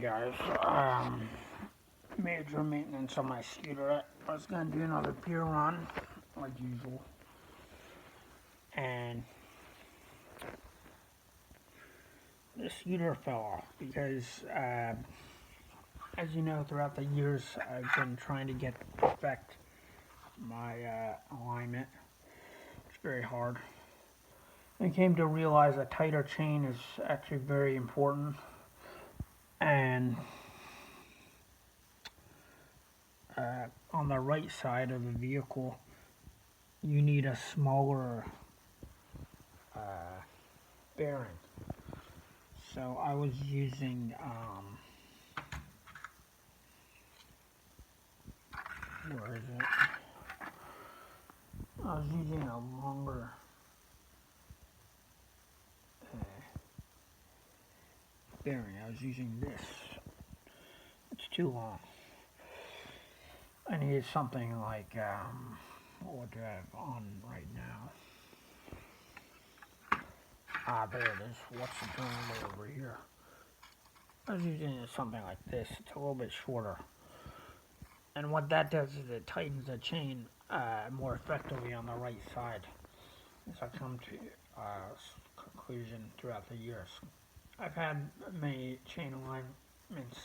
Guys, major maintenance on my scooter. I was gonna do another pier run, like usual, and the scooter fell off because, as you know, throughout the years, I've been trying to perfect my alignment. It's very hard. I came to realize a tighter chain is actually very important, and on the right side of the vehicle, you need a smaller bearing. So I was using, where is it? I was using a longer bearing. I was using this. It's too long. I needed something like, what do I have on right now? There it is. What's the term over here? I was using something like this. It's a little bit shorter. And what that does is it tightens the chain more effectively on the right side. As I come to conclusion throughout the years. I've had many chain alignments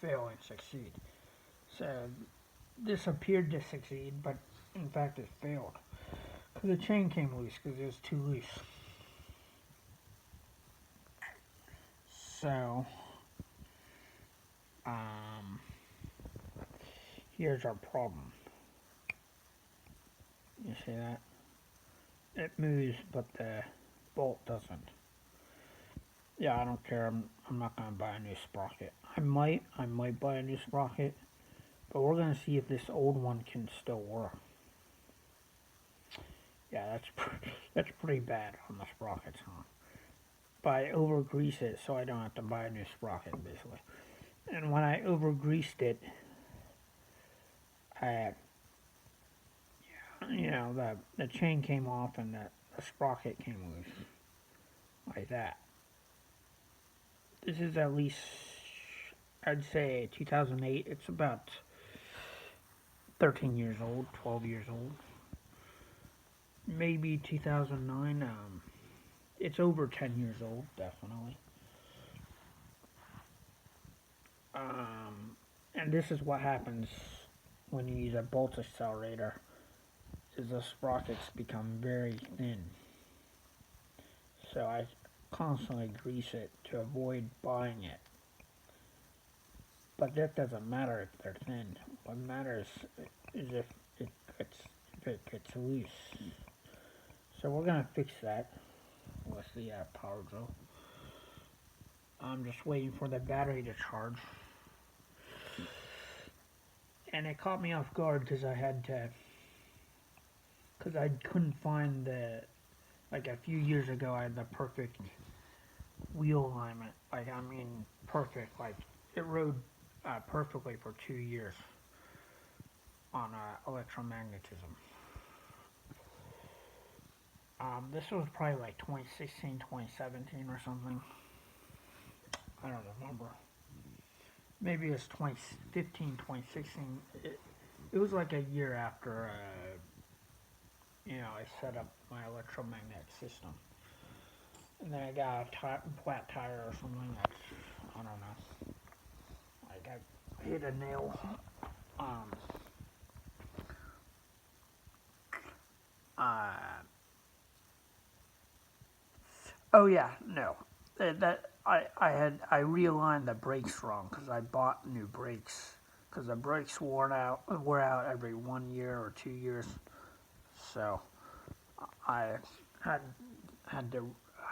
fail and succeed. So this appeared to succeed, but in fact it failed. The chain came loose because it was too loose. So, here's our problem. You see that? It moves, but the bolt doesn't. Yeah, I don't care. I'm not going to buy a new sprocket. I might buy a new sprocket, but we're going to see if this old one can still work. Yeah, that's pretty bad on the sprockets, huh? But I over grease it so I don't have to buy a new sprocket, basically. And when I over greased it, the chain came off and the sprocket came loose, like that. This is at least, I'd say 2008. It's about 13 years old, 12 years old. Maybe 2009. It's over 10 years old, definitely. And this is what happens when you use a bolt accelerator, is the sprockets become very thin. So I constantly grease it to avoid buying it. But that doesn't matter if they're thin. What matters is if it gets loose. So we're gonna fix that with the power drill. I'm just waiting for the battery to charge. And it caught me off guard because I couldn't find like a few years ago I had the perfect wheel alignment. Like, I mean, perfect. Like, it rode perfectly for 2 years on electromagnetism. This was probably like 2016, 2017 or something. I don't remember. Maybe it was 2015, 2016. It was like a year after, I set up my electromagnetic system. And then I got a flat tire or something. I don't know. Like, I hit a nail. Oh yeah, no. I realigned the brakes wrong because I bought new brakes because the brakes wore out every 1 year or 2 years. So I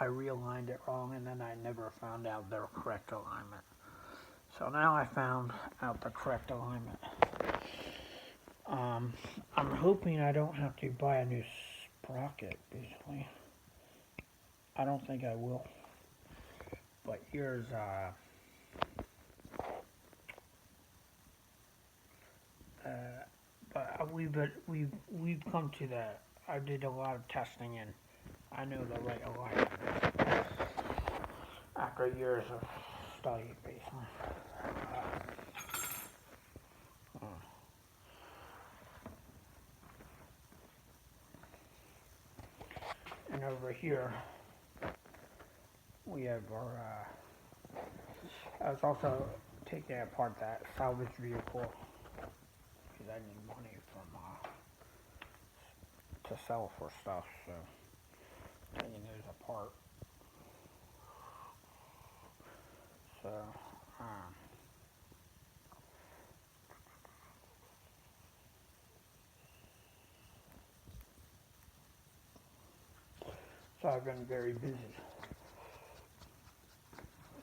realigned it wrong, and then I never found out the correct alignment. So now I found out the correct alignment. I'm hoping I don't have to buy a new sprocket, basically. I don't think I will. But here's but we've come to the. I did a lot of testing and I know the right alignment. after years of study, basically. And over here, we have our, I was also taking apart that salvage vehicle, because I need money from, to sell for stuff, so taking those apart. So, so I've been very busy.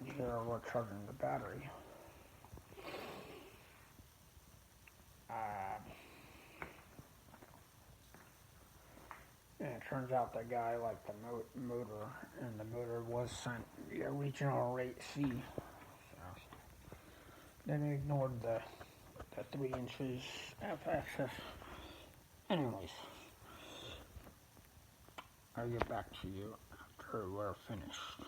Here we're charging the battery. And it turns out the guy liked the motor, and the motor was sent via regional rate C. So then he ignored the 3 inches F-axis. Anyways, I'll get back to you after we're finished.